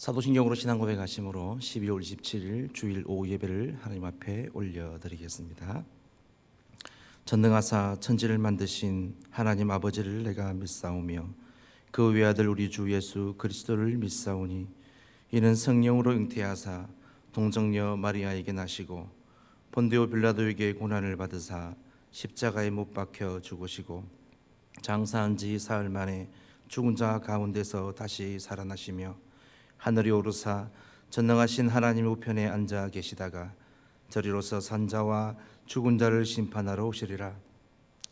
사도신경으로 신앙 고백하심으로 12월 27일 주일 오후 예배를 하나님 앞에 올려드리겠습니다. 전능하사 천지를 만드신 하나님 아버지를 내가 믿사오며 그 외아들 우리 주 예수 그리스도를 믿사오니 이는 성령으로 잉태하사 동정녀 마리아에게 나시고 본디오 빌라도에게 고난을 받으사 십자가에 못 박혀 죽으시고 장사한 지 사흘 만에 죽은 자 가운데서 다시 살아나시며 하늘이 오르사 전능하신 하나님의 우편에 앉아 계시다가 저리로서 산자와 죽은 자를 심판하러 오시리라.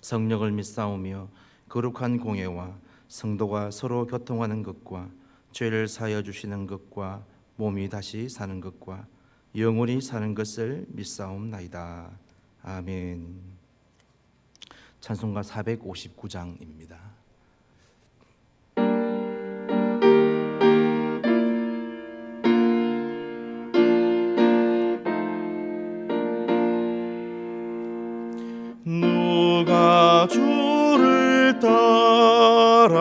성령을 믿사오며 거룩한 공예와 성도가 서로 교통하는 것과 죄를 사하여 주시는 것과 몸이 다시 사는 것과 영원히 사는 것을 믿사옵나이다. 아멘. 찬송가 459장입니다. 누가 주를 따라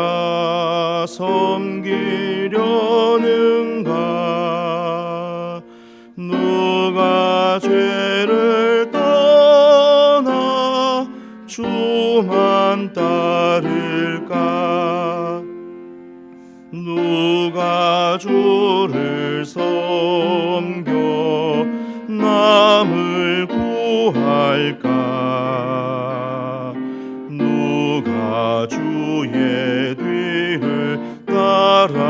섬기려는가? 누가 죄를 떠나 주만 따를까? 누가 주를 섬겨 남을 구할까? 누가 주의 뒤를 따라가려나?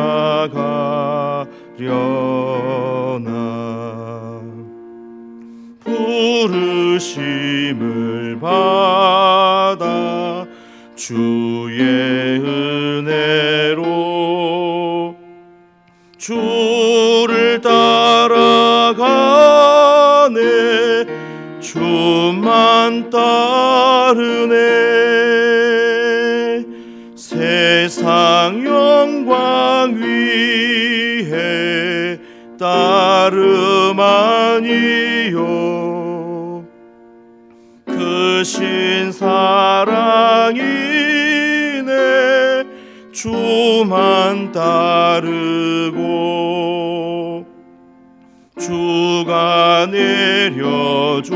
부르심을 받아 주의 은혜로 주를 따라가네. 주만 따르네. 세상 영광 위에 따름 아니요 크신 사랑이네. 주만 따르고 주가 내려주신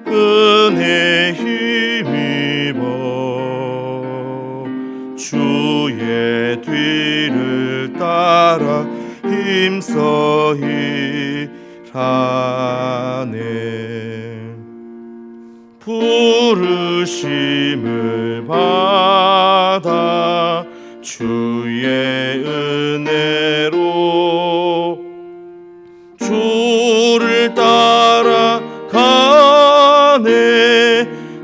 은혜 힘입어 주의 뒤를 따라 힘써 일하네. 부르심을 받아 주의 은혜로 주를 따라가네.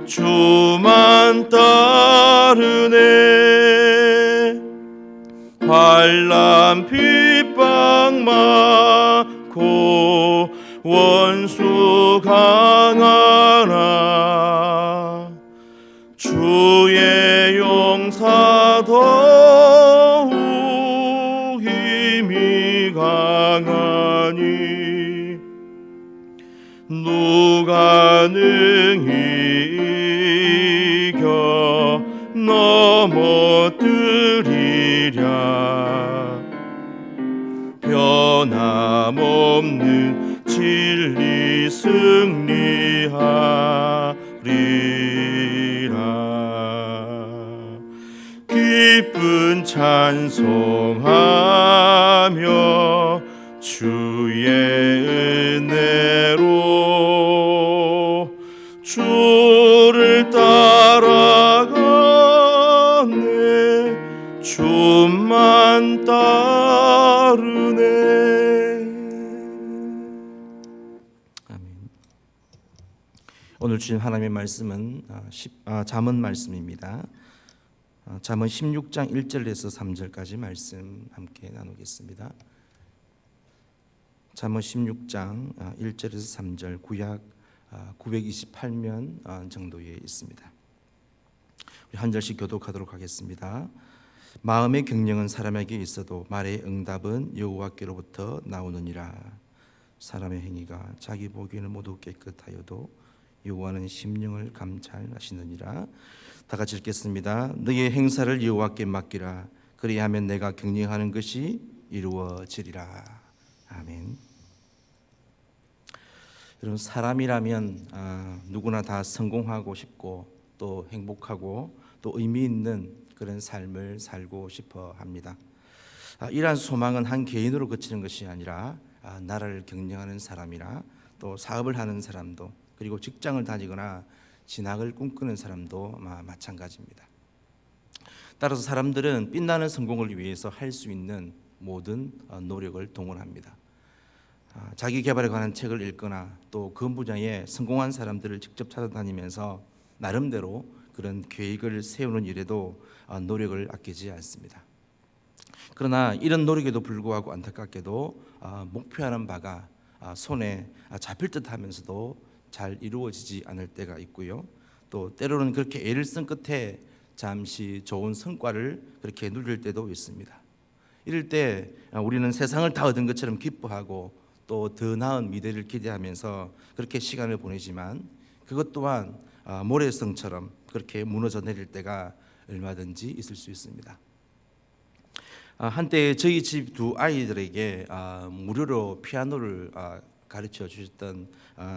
주만 따르네. 환난 핍박 많고 원수 강하나 주의 용사 더욱 힘이 강하니 누가 능히 이겨 넘어뜨리랴? 변함없는 진리 승리하리라. 기쁜 찬송하며 주의 은혜로 주를 따라가네. 주만 따르네. 오늘 주신 하나님의 말씀은 잠언 말씀입니다. 잠언 16장 1절에서 3절까지 말씀 함께 나누겠습니다. 잠언 16장 1절에서 3절 구약 928면 정도에 있습니다. 우리 한 절씩 교독하도록 하겠습니다. 마음의 경영은 사람에게 있어도 말의 응답은 여호와께로부터 나오느니라. 사람의 행위가 자기 보기에는 모두 깨끗하여도 여호와는 심령을 감찰하시느니라. 다 같이 읽겠습니다. 너의 행사를 여호와께 맡기라. 그리하면 내가 경영하는 것이 이루어지리라. 아멘. 여러분, 사람이라면 누구나 다 성공하고 싶고 또 행복하고 또 의미 있는 그런 삶을 살고 싶어 합니다. 이러한 소망은 한 개인으로 그치는 것이 아니라 나라를 경영하는 사람이나 또 사업을 하는 사람도, 그리고 직장을 다니거나 진학을 꿈꾸는 사람도 마찬가지입니다. 따라서 사람들은 빛나는 성공을 위해서 할 수 있는 모든 노력을 동원합니다. 자기 개발에 관한 책을 읽거나 또 그 분야에 성공한 사람들을 직접 찾아다니면서 나름대로 그런 계획을 세우는 일에도 노력을 아끼지 않습니다. 그러나 이런 노력에도 불구하고 안타깝게도 목표하는 바가 손에 잡힐 듯 하면서도 잘 이루어지지 않을 때가 있고요. 또 때로는 그렇게 애를 쓴 끝에 잠시 좋은 성과를 그렇게 누릴 때도 있습니다. 이럴 때 우리는 세상을 다 얻은 것처럼 기뻐하고 또 더 나은 미래를 기대하면서 그렇게 시간을 보내지만 그것 또한 모래성처럼 그렇게 무너져 내릴 때가 얼마든지 있을 수 있습니다. 한때 저희 집 두 아이들에게 무료로 피아노를 가르쳐 주셨던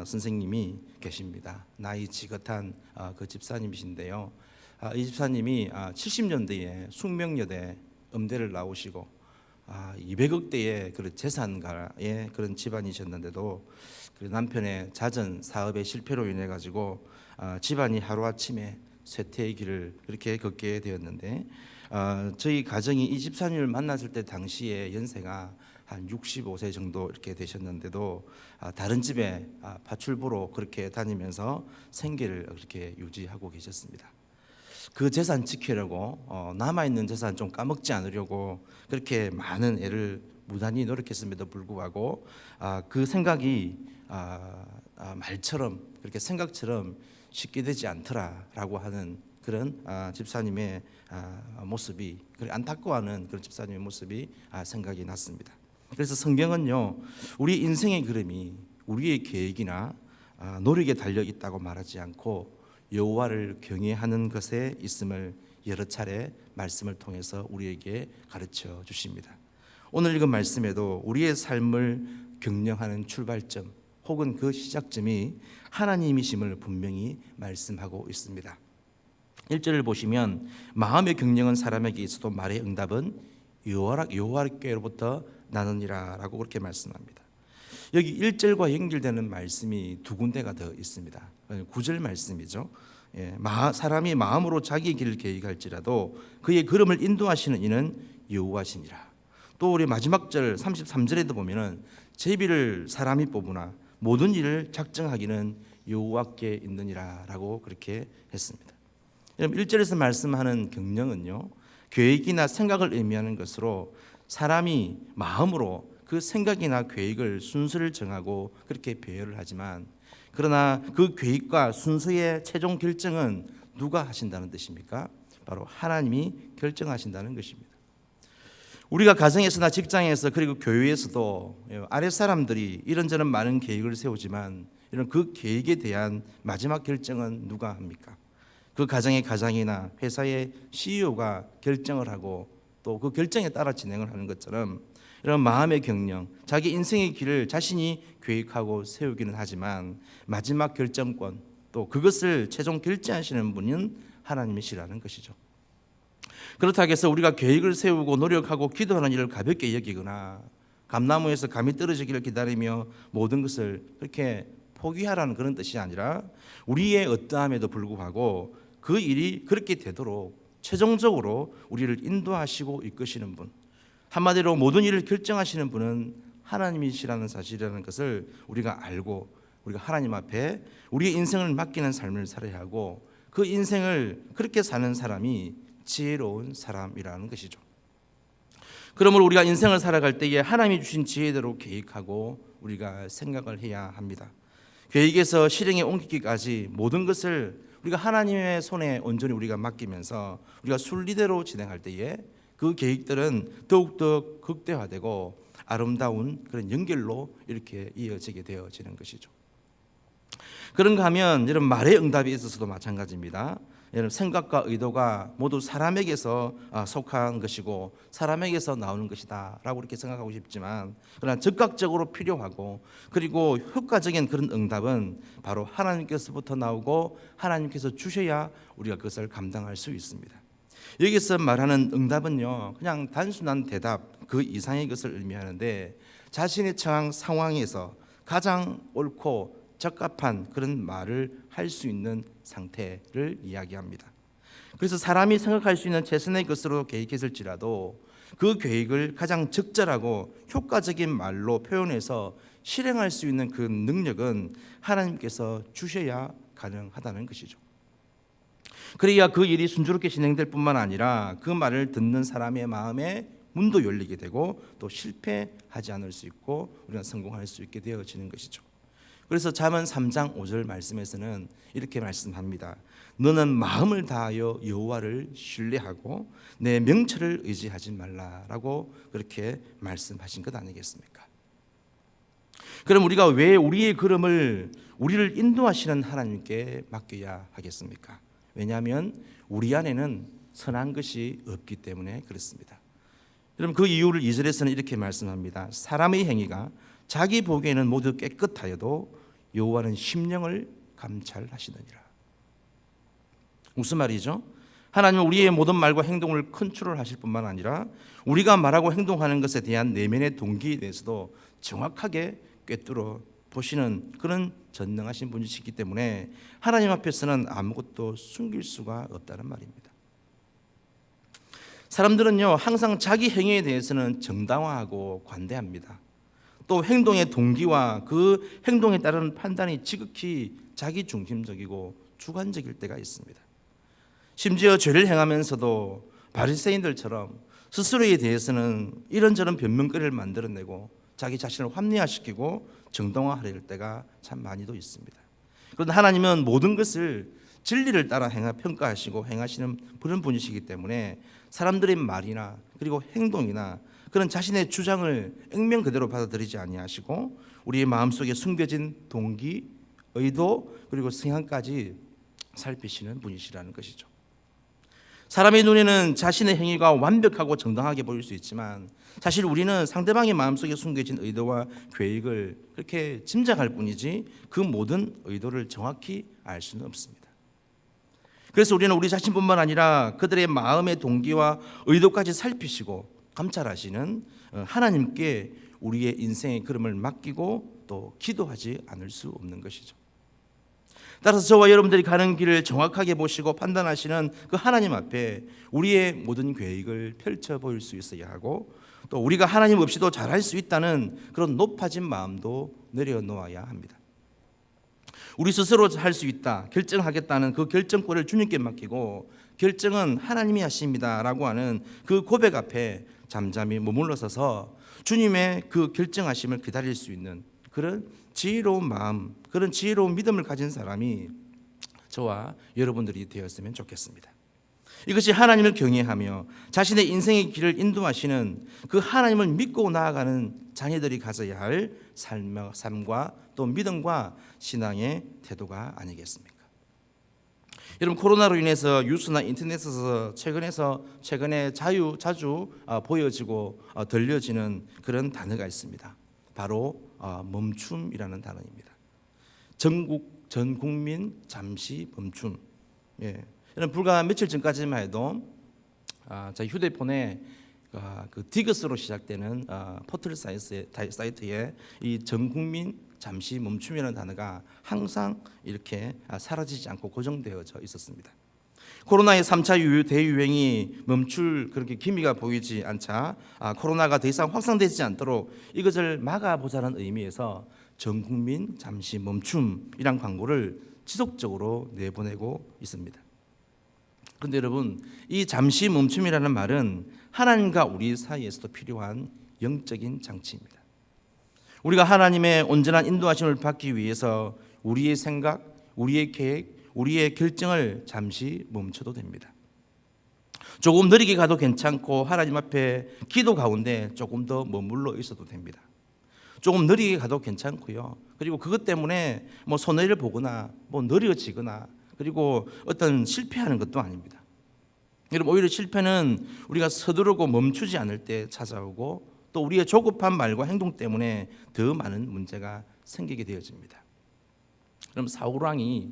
선생님이 계십니다. 나이 지긋한 그 집사님이신데요. 이 집사님이 70년대에 숙명여대 음대를 나오시고 200억대의 그런 재산가의 그런 집안이셨는데도 그 남편의 잦은 사업의 실패로 인해 가지고 집안이 하루아침에 쇠퇴의 길을 그렇게 걷게 되었는데, 저희 가정이 이 집사님을 만났을 때 당시에 연세가 한 65세 정도 이렇게 되셨는데도 다른 집에 파출부로 그렇게 다니면서 생계를 그렇게 유지하고 계셨습니다. 그 재산 지키려고 남아있는 재산 좀 까먹지 않으려고 그렇게 많은 애를 무단히 노력했음에도 불구하고 그 생각이 말처럼 그렇게 생각처럼 쉽게 되지 않더라라고 하는 그런 집사님의 모습이, 안타까워하는 그런 집사님의 모습이 생각이 났습니다. 그래서 성경은요, 우리 인생의 그림이 우리의 계획이나 노력에 달려 있다고 말하지 않고 여호와를 경외하는 것에 있음을 여러 차례 말씀을 통해서 우리에게 가르쳐 주십니다. 오늘 읽은 말씀에도 우리의 삶을 경영하는 출발점 혹은 그 시작점이 하나님이심을 분명히 말씀하고 있습니다. 1절을 보시면 마음의 경영은 사람에게 있어도 말의 응답은 여호와께로부터 나느니라 라고 그렇게 말씀합니다. 여기 1절과 연결되는 말씀이 두 군데가 더 있습니다. 9절 말씀이죠. 사람이 마음으로 자기 길을 계획할지라도 그의 걸음을 인도하시는 이는 여호와시니라. 또 우리 마지막 절 33절에도 보면은 제비를 사람이 뽑으나 모든 일을 작정하기는 여호와께 있느니라 라고 그렇게 했습니다. 1절에서 말씀하는 경영은요, 계획이나 생각을 의미하는 것으로 사람이 마음으로 그 생각이나 계획을 순서를 정하고 그렇게 배열을 하지만, 그러나 그 계획과 순서의 최종 결정은 누가 하신다는 뜻입니까? 바로 하나님이 결정하신다는 것입니다. 우리가 가정에서나 직장에서 그리고 교회에서도 아랫 사람들이 이런저런 많은 계획을 세우지만 이런 그 계획에 대한 마지막 결정은 누가 합니까? 그 가정의 가장이나 회사의 CEO가 결정을 하고 또 그 결정에 따라 진행을 하는 것처럼 이런 마음의 경영, 자기 인생의 길을 자신이 계획하고 세우기는 하지만 마지막 결정권, 또 그것을 최종 결정하시는 분은 하나님이시라는 것이죠. 그렇다고 해서 우리가 계획을 세우고 노력하고 기도하는 일을 가볍게 여기거나 감나무에서 감이 떨어지기를 기다리며 모든 것을 그렇게 포기하라는 그런 뜻이 아니라, 우리의 어떠함에도 불구하고 그 일이 그렇게 되도록 최종적으로 우리를 인도하시고 이끄시는 분, 한마디로 모든 일을 결정하시는 분은 하나님이시라는 사실이라는 것을 우리가 알고, 우리가 하나님 앞에 우리의 인생을 맡기는 삶을 살아야 하고, 그 인생을 그렇게 사는 사람이 지혜로운 사람이라는 것이죠. 그러므로 우리가 인생을 살아갈 때에 하나님이 주신 지혜대로 계획하고 우리가 생각을 해야 합니다. 계획에서 실행에 옮기기까지 모든 것을 우리가 하나님의 손에 온전히 우리가 맡기면서 우리가 순리대로 진행할 때에 그 계획들은 더욱더 극대화되고 아름다운 그런 연결로 이렇게 이어지게 되어지는 것이죠. 그런가 하면 이런 말의 응답에 있어서도 마찬가지입니다. 여러분, 생각과 의도가 모두 사람에게서 속한 것이고 사람에게서 나오는 것이다라고 이렇게 생각하고 싶지만, 그러나 즉각적으로 필요하고 그리고 효과적인 그런 응답은 바로 하나님께서부터 나오고 하나님께서 주셔야 우리가 그것을 감당할 수 있습니다. 여기서 말하는 응답은요, 그냥 단순한 대답 그 이상의 것을 의미하는데, 자신의 처한 상황에서 가장 옳고 적합한 그런 말을 할 수 있는 상태를 이야기합니다. 그래서 사람이 생각할 수 있는 최선의 것으로 계획했을지라도 그 계획을 가장 적절하고 효과적인 말로 표현해서 실행할 수 있는 그 능력은 하나님께서 주셔야 가능하다는 것이죠. 그래야 그 일이 순조롭게 진행될 뿐만 아니라 그 말을 듣는 사람의 마음에 문도 열리게 되고 또 실패하지 않을 수 있고 우리가 성공할 수 있게 되어지는 것이죠. 그래서 잠언 3장 5절 말씀에서는 이렇게 말씀합니다. 너는 마음을 다하여 여호와를 신뢰하고 내 명철을 의지하지 말라라고 그렇게 말씀하신 것 아니겠습니까? 그럼 우리가 왜 우리의 걸음을 우리를 인도하시는 하나님께 맡겨야 하겠습니까? 왜냐하면 우리 안에는 선한 것이 없기 때문에 그렇습니다. 여러분, 그 이유를 2절에서는 이렇게 말씀합니다. 사람의 행위가 자기 보기에는 모두 깨끗하여도 여호와는 심령을 감찰하시느니라. 무슨 말이죠? 하나님은 우리의 모든 말과 행동을 컨트롤하실 뿐만 아니라 우리가 말하고 행동하는 것에 대한 내면의 동기에 대해서도 정확하게 꿰뚫어 보시는 그런 전능하신 분이시기 때문에 하나님 앞에서는 아무것도 숨길 수가 없다는 말입니다. 사람들은요, 항상 자기 행위에 대해서는 정당화하고 관대합니다. 또 행동의 동기와 그 행동에 따른 판단이 지극히 자기 중심적이고 주관적일 때가 있습니다. 심지어 죄를 행하면서도 바리새인들처럼 스스로에 대해서는 이런저런 변명거리를 만들어내고 자기 자신을 합리화시키고 정당화하려는 때가 참 많이도 있습니다. 그런데 하나님은 모든 것을 진리를 따라 평가하시고 행하시는 그런 분이시기 때문에 사람들의 말이나 그리고 행동이나 그런 자신의 주장을 액면 그대로 받아들이지 아니하시고 우리의 마음속에 숨겨진 동기, 의도 그리고 성향까지 살피시는 분이시라는 것이죠. 사람의 눈에는 자신의 행위가 완벽하고 정당하게 보일 수 있지만 사실 우리는 상대방의 마음속에 숨겨진 의도와 계획을 그렇게 짐작할 뿐이지 그 모든 의도를 정확히 알 수는 없습니다. 그래서 우리는 우리 자신뿐만 아니라 그들의 마음의 동기와 의도까지 살피시고 감찰하시는 하나님께 우리의 인생의 걸음을 맡기고 또 기도하지 않을 수 없는 것이죠. 따라서 저와 여러분들이 가는 길을 정확하게 보시고 판단하시는 그 하나님 앞에 우리의 모든 계획을 펼쳐 보일 수 있어야 하고 또 우리가 하나님 없이도 잘할 수 있다는 그런 높아진 마음도 내려놓아야 합니다. 우리 스스로 할 수 있다, 결정하겠다는 그 결정권을 주님께 맡기고 결정은 하나님이 하십니다라고 하는 그 고백 앞에 잠잠히 머물러 서서 주님의 그 결정하심을 기다릴 수 있는 그런 지혜로운 마음, 그런 지혜로운 믿음을 가진 사람이 저와 여러분들이 되었으면 좋겠습니다. 이것이 하나님을 경외하며 자신의 인생의 길을 인도하시는 그 하나님을 믿고 나아가는 자녀들이 가져야 할 삶과 또 믿음과 신앙의 태도가 아니겠습니까? 여러분, 코로나로 인해서 뉴스나 인터넷에서 최근에 자주 보여지고 들려지는 그런 단어가 있습니다. 바로 멈춤이라는 단어입니다. 전 국민 잠시 멈춤. 예. 여러분, 불과 며칠 전까지만 해도 저희 휴대폰에 그 디귿으로 시작되는 포털 사이트에 이 전 국민 잠시 멈춤이라는 단어가 항상 이렇게 사라지지 않고 고정되어져 있었습니다. 코로나의 3차 대유행이 멈출 그렇게 기미가 보이지 않자 코로나가 더 이상 확산되지 않도록 이것을 막아보자는 의미에서 전 국민 잠시 멈춤이란 광고를 지속적으로 내보내고 있습니다. 그런데 여러분, 이 잠시 멈춤이라는 말은 하나님과 우리 사이에서도 필요한 영적인 장치입니다. 우리가 하나님의 온전한 인도하심을 받기 위해서 우리의 생각, 우리의 계획, 우리의 결정을 잠시 멈춰도 됩니다. 조금 느리게 가도 괜찮고 하나님 앞에 기도 가운데 조금 더 머물러 있어도 됩니다. 조금 느리게 가도 괜찮고요. 그리고 그것 때문에 손해를 보거나 느려지거나 그리고 어떤 실패하는 것도 아닙니다. 여러분, 오히려 실패는 우리가 서두르고 멈추지 않을 때 찾아오고 또 우리의 조급한 말과 행동 때문에 더 많은 문제가 생기게 되어집니다. 그럼 사울 왕이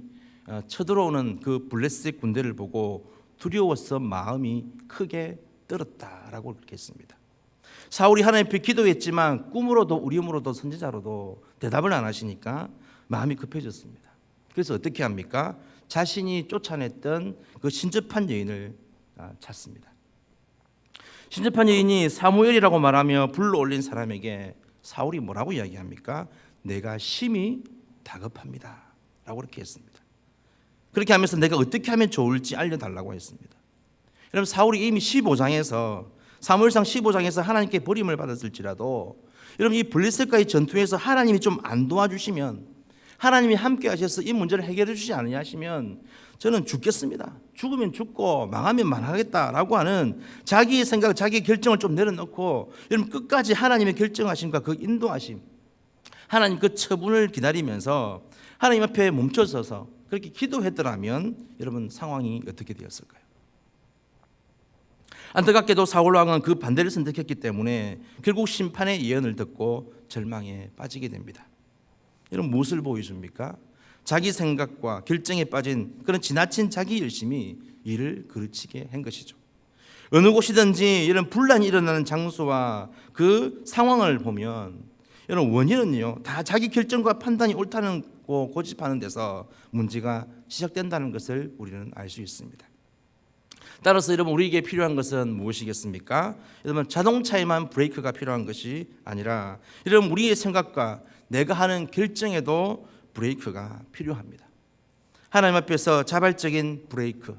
쳐들어오는 그 블레셋 군대를 보고 두려워서 마음이 크게 떨었다라고 그렇게 했습니다. 사울이 하나님 앞에 기도했지만 꿈으로도 우림으로도 선지자로도 대답을 안 하시니까 마음이 급해졌습니다. 그래서 어떻게 합니까? 자신이 쫓아냈던 그 신접한 여인을 찾습니다. 신접한 여인이 사무엘이라고 말하며 불러올린 사람에게 사울이 뭐라고 이야기합니까? 내가 심히 다급합니다 라고 그렇게 했습니다. 그렇게 하면서 내가 어떻게 하면 좋을지 알려달라고 했습니다. 여러분, 사울이 이미 15장에서 사무엘상 15장에서 하나님께 버림을 받았을지라도 여러분, 이 블레셋과의 전투에서 하나님이 좀 안 도와주시면, 하나님이 함께 하셔서 이 문제를 해결해 주시지 않느냐 하시면 저는 죽겠습니다. 죽으면 죽고 망하면 망하겠다라고 하는 자기의 생각, 자기의 결정을 좀 내려놓고 여러분, 끝까지 하나님의 결정하심과 그 인도하심, 하나님 그 처분을 기다리면서 하나님 앞에 멈춰서서 그렇게 기도했더라면 여러분, 상황이 어떻게 되었을까요? 안타깝게도 사울 왕은 그 반대를 선택했기 때문에 결국 심판의 예언을 듣고 절망에 빠지게 됩니다. 여러분, 무엇을 보여줍니까? 자기 생각과 결정에 빠진 그런 지나친 자기 열심이 일을 그르치게 한 것이죠. 어느 곳이든지 이런 분란이 일어나는 장소와 그 상황을 보면 여러분, 원인은요 다 자기 결정과 판단이 옳다는 거 고집하는 데서 문제가 시작된다는 것을 우리는 알 수 있습니다. 따라서 여러분, 우리에게 필요한 것은 무엇이겠습니까? 여러분, 자동차에만 브레이크가 필요한 것이 아니라 여러분, 우리의 생각과 내가 하는 결정에도 브레이크가 필요합니다. 하나님 앞에서 자발적인 브레이크,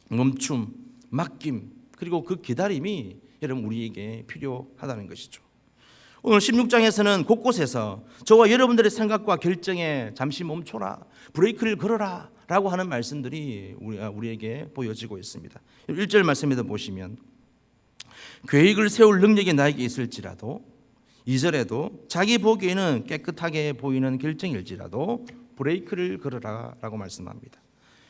멈춤, 맡김, 그리고 그 기다림이 여러분, 우리에게 필요하다는 것이죠. 오늘 16장에서는 곳곳에서 저와 여러분들의 생각과 결정에 잠시 멈춰라, 브레이크를 걸어라 라고 하는 말씀들이 우리에게 보여지고 있습니다. 1절 말씀에도 보시면 계획을 세울 능력이 나에게 있을지라도, 2절에도 자기 보기에는 깨끗하게 보이는 결정일지라도 브레이크를 걸어라 라고 말씀합니다.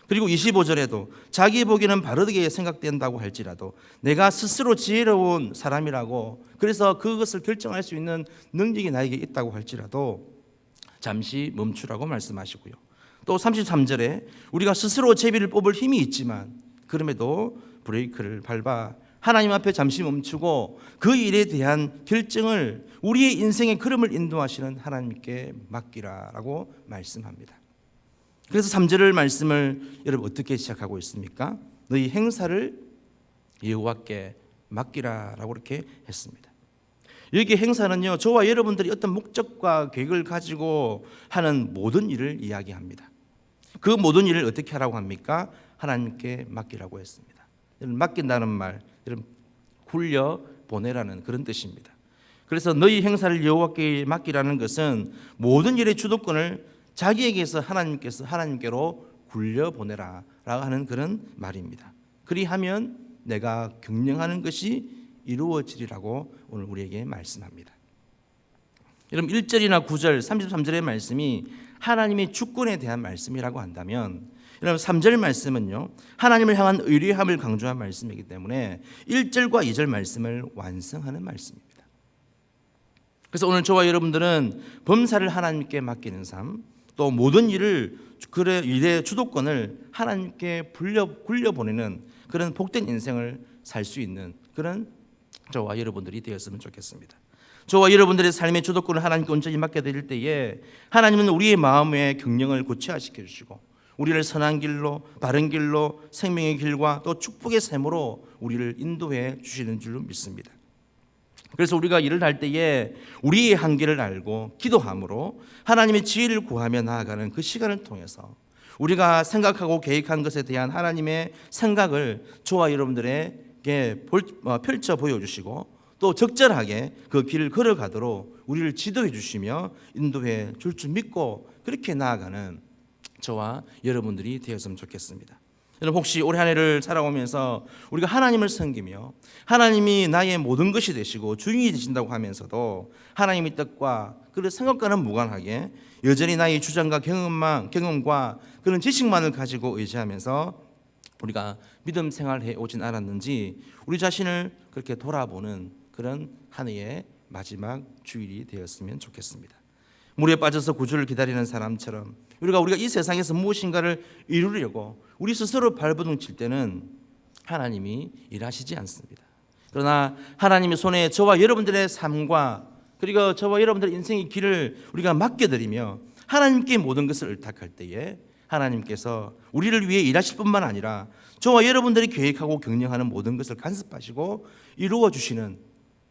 그리고 25절에도 자기 보기에는 바르게 생각된다고 할지라도, 내가 스스로 지혜로운 사람이라고 그래서 그것을 결정할 수 있는 능력이 나에게 있다고 할지라도 잠시 멈추라고 말씀하시고요. 또 33절에 우리가 스스로 제비를 뽑을 힘이 있지만 그럼에도 브레이크를 밟아 하나님 앞에 잠시 멈추고 그 일에 대한 결정을 우리의 인생의 흐름을 인도하시는 하나님께 맡기라라고 말씀합니다. 그래서 3절 말씀을 여러분 어떻게 시작하고 있습니까? 너희 행사를 여호와께 맡기라라고 이렇게 했습니다. 여기 행사는요, 저와 여러분들이 어떤 목적과 계획을 가지고 하는 모든 일을 이야기합니다. 그 모든 일을 어떻게 하라고 합니까? 하나님께 맡기라고 했습니다. 맡긴다는 말, 굴려 보내라는 그런 뜻입니다. 그래서 너희 행사를 여호와께 맡기라는 것은 모든 일의 주도권을 자기에게서 하나님께로 굴려 보내라라고 하는 그런 말입니다. 그리하면 내가 경영하는 것이 이루어지리라고 오늘 우리에게 말씀합니다. 여러분, 1절이나 9절, 33절의 말씀이 하나님의 주권에 대한 말씀이라고 한다면, 여러분 3절 말씀은요, 하나님을 향한 의뢰함을 강조한 말씀이기 때문에 1절과 2절 말씀을 완성하는 말씀입니다. 그래서 오늘 저와 여러분들은 범사를 하나님께 맡기는 삶, 또 모든 일의 주도권을 하나님께 굴려보내는 그런 복된 인생을 살 수 있는 그런 저와 여러분들이 되었으면 좋겠습니다. 저와 여러분들의 삶의 주도권을 하나님께 온전히 맡겨드릴 때에 하나님은 우리의 마음의 경영을 구체화시켜 주시고 우리를 선한 길로, 바른 길로, 생명의 길과 또 축복의 샘으로 우리를 인도해 주시는 줄로 믿습니다. 그래서 우리가 일을 할 때에 우리의 한계를 알고 기도함으로 하나님의 지혜를 구하며 나아가는 그 시간을 통해서 우리가 생각하고 계획한 것에 대한 하나님의 생각을 저와 여러분들에게 펼쳐 보여주시고 또 적절하게 그 길을 걸어가도록 우리를 지도해 주시며 인도해 줄 줄 믿고 그렇게 나아가는 저와 여러분들이 되었으면 좋겠습니다. 여러분, 혹시 올해 한 해를 살아오면서 우리가 하나님을 섬기며 하나님이 나의 모든 것이 되시고 주인이 되신다고 하면서도 하나님의 뜻과 그 생각과는 무관하게 여전히 나의 주장과 경험과 그런 지식만을 가지고 의지하면서 우리가 믿음 생활해 오진 않았는지 우리 자신을 그렇게 돌아보는 그런 한 해의 마지막 주일이 되었으면 좋겠습니다. 물에 빠져서 구주를 기다리는 사람처럼 우리가 이 세상에서 무엇인가를 이루려고 우리 스스로 발버둥 칠 때는 하나님이 일하시지 않습니다. 그러나 하나님의 손에 저와 여러분들의 삶과 그리고 저와 여러분들의 인생의 길을 우리가 맡겨드리며 하나님께 모든 것을 의탁할 때에 하나님께서 우리를 위해 일하실 뿐만 아니라 저와 여러분들이 계획하고 경영하는 모든 것을 간섭하시고 이루어 주시는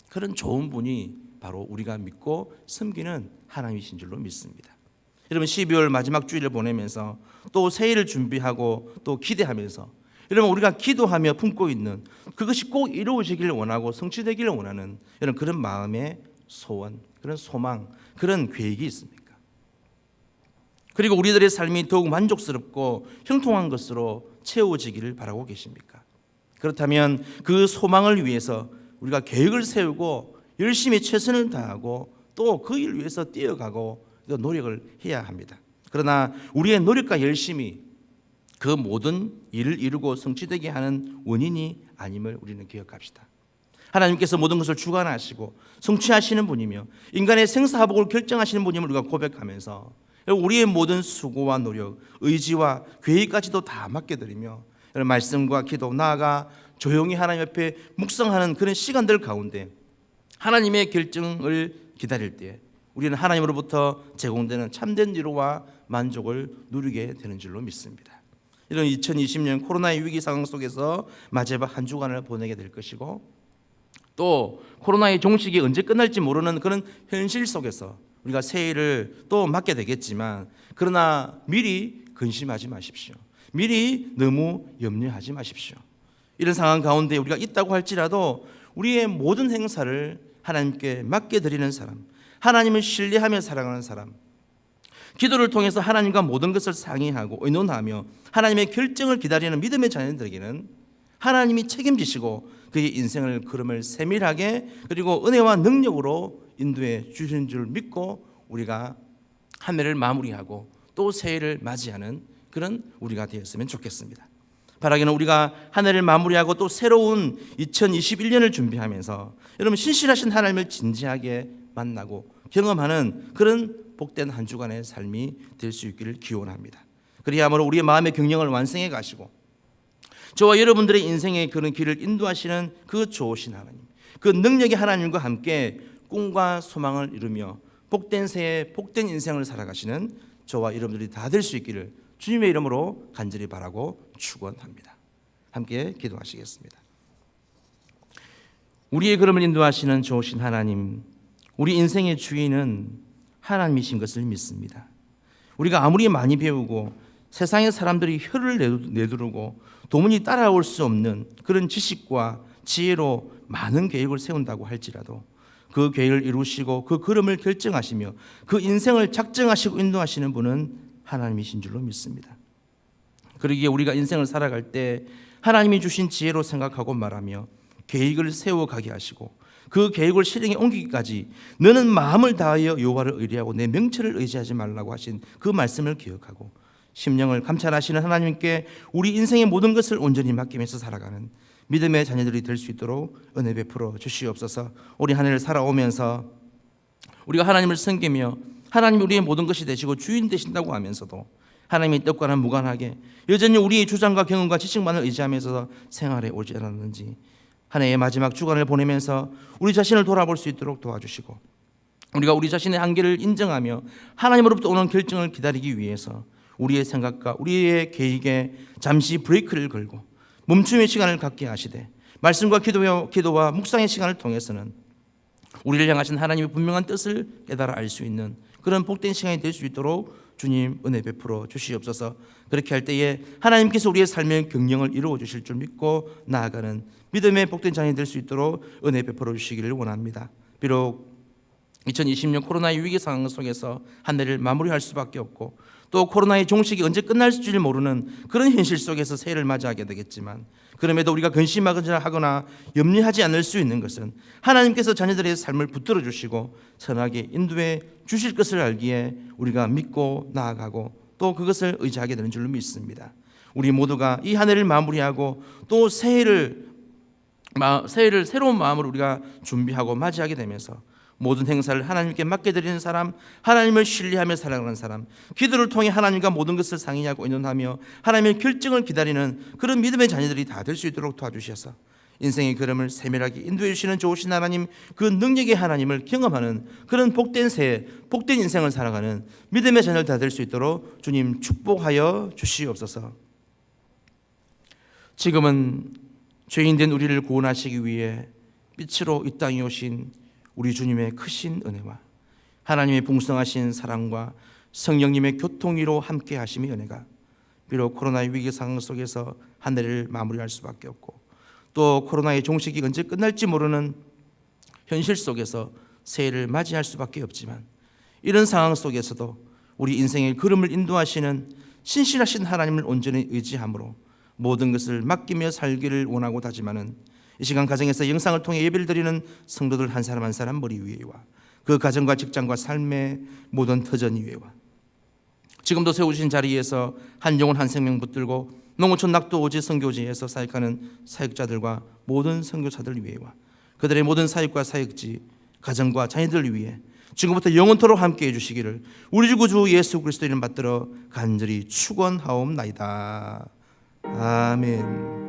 그런 좋은 분이 바로 우리가 믿고 섬기는 하나님이신 줄로 믿습니다. 여러분, 12월 마지막 주일을 보내면서 또 새해를 준비하고 또 기대하면서 여러분, 우리가 기도하며 품고 있는 그것이 꼭 이루어지기를 원하고 성취되기를 원하는 이런 그런 마음의 소원, 그런 소망, 그런 계획이 있습니까? 그리고 우리들의 삶이 더욱 만족스럽고 형통한 것으로 채워지기를 바라고 계십니까? 그렇다면 그 소망을 위해서 우리가 계획을 세우고 열심히 최선을 다하고 또 그 일 위해서 뛰어가고 노력을 해야 합니다. 그러나 우리의 노력과 열심이 그 모든 일을 이루고 성취되게 하는 원인이 아님을 우리는 기억합시다. 하나님께서 모든 것을 주관하시고 성취하시는 분이며 인간의 생사화복을 결정하시는 분임을 우리가 고백하면서 우리의 모든 수고와 노력, 의지와 계획까지도 다 맡겨드리며 말씀과 기도, 나아가 조용히 하나님 옆에 묵상하는 그런 시간들 가운데 하나님의 결정을 기다릴 때 우리는 하나님으로부터 제공되는 참된 위로와 만족을 누리게 되는 줄로 믿습니다. 이런 2020년 코로나의 위기 상황 속에서 마지막 한 주간을 보내게 될 것이고 또 코로나의 종식이 언제 끝날지 모르는 그런 현실 속에서 우리가 새해를 또 맞게 되겠지만 그러나 미리 근심하지 마십시오. 미리 너무 염려하지 마십시오. 이런 상황 가운데 우리가 있다고 할지라도 우리의 모든 행사를 하나님께 맡겨드리는 사람, 하나님을 신뢰하며 살아가는 사람, 기도를 통해서 하나님과 모든 것을 상의하고 의논하며 하나님의 결정을 기다리는 믿음의 자녀들에게는 하나님이 책임지시고 그의 인생을 걸음을 세밀하게 그리고 은혜와 능력으로 인도해 주시는 줄 믿고 우리가 한 해를 마무리하고 또 새해를 맞이하는 그런 우리가 되었으면 좋겠습니다. 바라기는 우리가 한 해를 마무리하고 또 새로운 2021년을 준비하면서 여러분 신실하신 하나님을 진지하게 만나고 경험하는 그런 복된 한 주간의 삶이 될 수 있기를 기원합니다. 그리야말로 우리의 마음의 경영을 완성해 가시고 저와 여러분들의 인생의 그런 길을 인도하시는 그 좋으신 하나님, 그 능력의 하나님과 함께 꿈과 소망을 이루며 복된 새해, 복된 인생을 살아가시는 저와 여러분들이 다 될 수 있기를 주님의 이름으로 간절히 바라고 축원합니다. 함께 기도하시겠습니다. 우리의 걸음을 인도하시는 좋으신 하나님, 우리 인생의 주인은 하나님이신 것을 믿습니다. 우리가 아무리 많이 배우고 세상의 사람들이 혀를 내두르고 도무지 따라올 수 없는 그런 지식과 지혜로 많은 계획을 세운다고 할지라도 그 계획을 이루시고 그 걸음을 결정하시며 그 인생을 작정하시고 인도하시는 분은 하나님이신 줄로 믿습니다. 그러기에 우리가 인생을 살아갈 때 하나님이 주신 지혜로 생각하고 말하며 계획을 세워가게 하시고 그 계획을 실행에 옮기기까지 너는 마음을 다하여 여호와를 의뢰하고 내 명철을 의지하지 말라고 하신 그 말씀을 기억하고 심령을 감찰하시는 하나님께 우리 인생의 모든 것을 온전히 맡기면서 살아가는 믿음의 자녀들이 될 수 있도록 은혜 베풀어 주시옵소서. 우리 한 해를 살아오면서 우리가 하나님을 섬기며 하나님이 우리의 모든 것이 되시고 주인 되신다고 하면서도 하나님의 뜻과는 무관하게 여전히 우리의 주장과 경험과 지식만을 의지하면서 생활해 오지 않았는지 한 해의 마지막 주간을 보내면서 우리 자신을 돌아볼 수 있도록 도와주시고 우리가 우리 자신의 한계를 인정하며 하나님으로부터 오는 결정을 기다리기 위해서 우리의 생각과 우리의 계획에 잠시 브레이크를 걸고 멈춤의 시간을 갖게 하시되 말씀과 기도와 묵상의 시간을 통해서는 우리를 향하신 하나님의 분명한 뜻을 깨달아 알 수 있는 그런 복된 시간이 될 수 있도록 주님 은혜 베풀어 주시옵소서. 그렇게 할 때에 하나님께서 우리의 삶의 경영을 이루어 주실 줄 믿고 나아가는 믿음의 복된 자녀이 될 수 있도록 은혜 베풀어 주시기를 원합니다. 비록 2020년 코로나의 위기 상황 속에서 한 해를 마무리할 수밖에 없고, 또 코로나의 종식이 언제 끝날지 모르는 그런 현실 속에서 새해를 맞이하게 되겠지만, 그럼에도 우리가 근심하거나 염려하지 않을 수 있는 것은 하나님께서 자녀들의 삶을 붙들어 주시고 선하게 인도해 주실 것을 알기에 우리가 믿고 나아가고 또 그것을 의지하게 되는 줄로 믿습니다. 우리 모두가 이 한 해를 마무리하고 또 새해를 새로운 마음으로 우리가 준비하고 맞이하게 되면서 모든 행사를 하나님께 맡겨드리는 사람, 하나님을 신뢰하며 살아가는 사람, 기도를 통해 하나님과 모든 것을 상의하고 의논하며 하나님의 결정을 기다리는 그런 믿음의 자녀들이 다 될 수 있도록 도와주셔서 인생의 걸음을 세밀하게 인도해 주시는 좋으신 하나님, 그 능력의 하나님을 경험하는 그런 복된 새해, 복된 인생을 살아가는 믿음의 자녀들 다 될 수 있도록 주님 축복하여 주시옵소서. 지금은 죄인된 우리를 구원하시기 위해 빛으로 이 땅에 오신 우리 주님의 크신 은혜와 하나님의 풍성하신 사랑과 성령님의 교통위로 함께 하심의 은혜가 비록 코로나의 위기 상황 속에서 한 해를 마무리할 수밖에 없고, 또 코로나의 종식이 언제 끝날지 모르는 현실 속에서 새해를 맞이할 수밖에 없지만, 이런 상황 속에서도 우리 인생의 걸음을 인도하시는 신실하신 하나님을 온전히 의지함으로 모든 것을 맡기며 살기를 원하고 다짐하는 이 시간 가정에서 영상을 통해 예배를 드리는 성도들 한 사람 한 사람 머리 위에와 그 가정과 직장과 삶의 모든 터전 위에와 지금도 세우신 자리에서 한 영혼 한 생명 붙들고 농어촌 낙도 오지 선교지에서 사역하는 사역자들과 모든 선교사들 위에와 그들의 모든 사역과 사역지, 가정과 자녀들 위해 지금부터 영원토록 함께해 주시기를 우리 주 구주 예수 그리스도 이름 받들어 간절히 축원하옵나이다. 아멘.